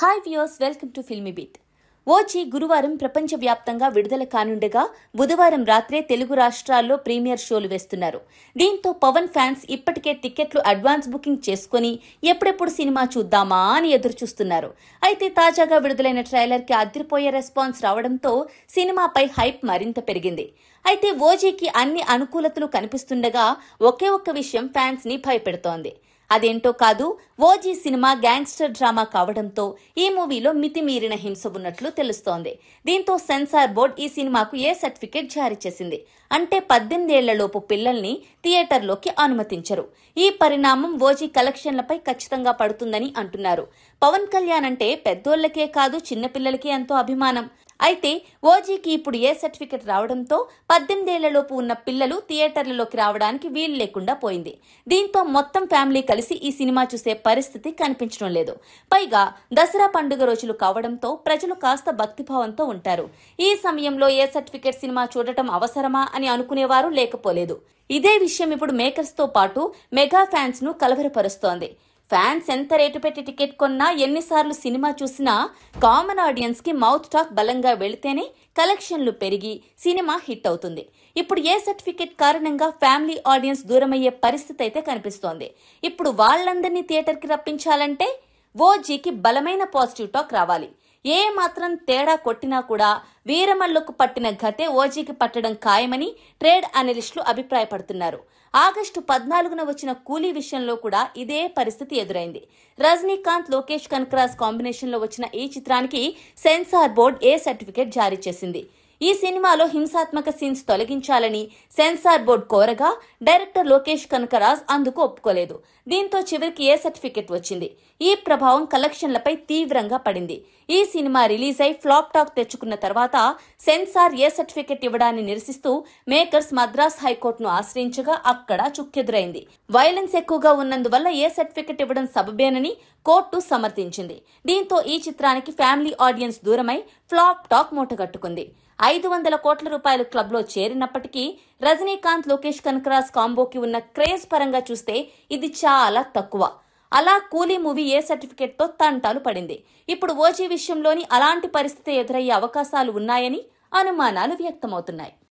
Hi viewers, welcome to filmy beat. OG గురువారం ప్రపంచవ్యాప్తంగా విడుదల కానుండగా బుధవారం రాత్రే తెలుగు రాష్ట్రాల్లో ప్రీమియర్ షోలు వేస్తున్నారు. దీంతో పవన్ ఫ్యాన్స్ ఇప్పటికే టికెట్లు అడ్వాన్స్ బుకింగ్ చేసుకుని ఎప్పుడెప్పుడు సినిమా చూద్దామా అని ఎదురుచూస్తున్నారు. అయితే తాజాగా విడుదలైన ట్రైలర్కి అదిరిపోయే రెస్పాన్స్ రావడంతో సినిమాపై హైప్ మరింత పెరిగింది. అయితే ఓజీకి అన్ని అనుకూలతలు కనిపిస్తుండగా ఒకే ఒక్క విషయం ఫ్యాన్స్ ని భయపెడుతోంది. అదేంటో కాదు, ఓజీ సినిమా గ్యాంగ్స్టర్ డ్రామా కావడంతో ఈ మూవీలో మితిమీరిన హింస ఉన్నట్లు తెలుస్తోంది. దీంతో సెన్సార్ బోర్డు ఈ సినిమాకు ఏ సర్టిఫికెట్ జారీ చేసింది. అంటే 18 ఏళ్లలోపు పిల్లల్ని థియేటర్లోకి అనుమతించరు. ఈ పరిణామం ఓజీ కలెక్షన్లపై ఖచ్చితంగా పడుతుందని అంటున్నారు. పవన్ కళ్యాణ్ అంటే పెద్దోళ్లకే కాదు చిన్నపిల్లలకే ఎంతో అభిమానం. అయితే ఓజీకి ఇప్పుడు ఏ సర్టిఫికెట్ రావడంతో 18 ఏళ్లలోపు ఉన్న పిల్లలు థియేటర్లలోకి రావడానికి వీలు లేకుండా పోయింది. దీంతో మొత్తం ఫ్యామిలీ కలిసి ఈ సినిమా చూసే పరిస్థితి కనిపించడం లేదు. పైగా దసరా పండుగ రోజులు కావడంతో ప్రజలు కాస్త భక్తిభావంతో ఉంటారు. ఈ సమయంలో ఏ సర్టిఫికెట్ సినిమా చూడటం అవసరమా అని అనుకునేవారు లేకపోలేదు. ఇదే విషయం ఇప్పుడు మేకర్స్ తో పాటు మెగా ఫ్యాన్స్ ను కలవరపరుస్తోంది. ఫ్యాన్స్ ఎంత రేటు పెట్టి టికెట్ కొన్నా, ఎన్నిసార్లు సినిమా చూసినా కామన్ ఆడియన్స్ కి మౌత్ టాక్ బలంగా వెళితేనే కలెక్షన్లు పెరిగి సినిమా హిట్ అవుతుంది. ఇప్పుడు ఏ సర్టిఫికెట్ కారణంగా ఫ్యామిలీ ఆడియన్స్ దూరమయ్యే పరిస్థితి అయితే కనిపిస్తోంది. ఇప్పుడు వాళ్ళందరినీ థియేటర్కి రప్పించాలంటే ఓజీకి బలమైన పాజిటివ్ టాక్ రావాలి. ఏ మాత్రం తేడా కొట్టినా కూడా వీరమల్లుకు పట్టిన గతే ఓజీకి పట్టడం ఖాయమని ట్రేడ్ అనలిస్టులు అభిప్రాయపడుతున్నారు. ఆగస్టు 14న వచ్చిన కూలీ విషయంలో కూడా ఇదే పరిస్థితి ఎదురైంది. రజనీకాంత్, లోకేష్ కనకరాజ్ కాంబినేషన్ లో వచ్చిన ఈ చిత్రానికి సెన్సార్ బోర్డు ఏ సర్టిఫికెట్ జారీ చేసింది. ఈ సినిమాలో హింసాత్మక సీన్స్ తొలగించాలని సెన్సార్ బోర్డు కోరగా డైరెక్టర్ లోకేష్ కనకరాజ్ అందుకు ఒప్పుకోలేదు. దీంతో చివరికి ఏ సర్టిఫికెట్ వచ్చింది. ఈ ప్రభావం కలెక్షన్లపై తీవ్రంగా పడింది. ఈ సినిమా రిలీజ్ అయి ఫ్లాప్ టాక్ తెచ్చుకున్న తర్వాత సెన్సార్ ఏ సర్టిఫికెట్ ఇవ్వడాన్ని నిరసిస్తూ మేకర్స్ మద్రాస్ హైకోర్టును ఆశ్రయించగా అక్కడ చుక్కెదురైంది. వైలెన్స్ ఎక్కువగా ఉన్నందువల్ల ఏ సర్టిఫికెట్ ఇవ్వడం సబబేనని కోర్టు సమర్థించింది. దీంతో ఈ చిత్రానికి ఫ్యామిలీ ఆడియన్స్ దూరమై ఫ్లాప్ టాక్ మూటగట్టుకుంది. 500 కోట్ల రూపాయల క్లబ్ లో చేరినప్పటికీ రజనీకాంత్, లోకేష్ కనకరాజ్ కాంబోకి ఉన్న క్రేజ్ పరంగా చూస్తే ఇది చాలా తక్కువ. అలా కూలీ మూవీ ఏ సర్టిఫికెట్ తో తంటాలు పడింది. ఇప్పుడు ఓజీ విషయంలోని అలాంటి పరిస్థితి ఎదురయ్యే అవకాశాలు ఉన్నాయని అనుమానాలు వ్యక్తమవుతున్నాయి.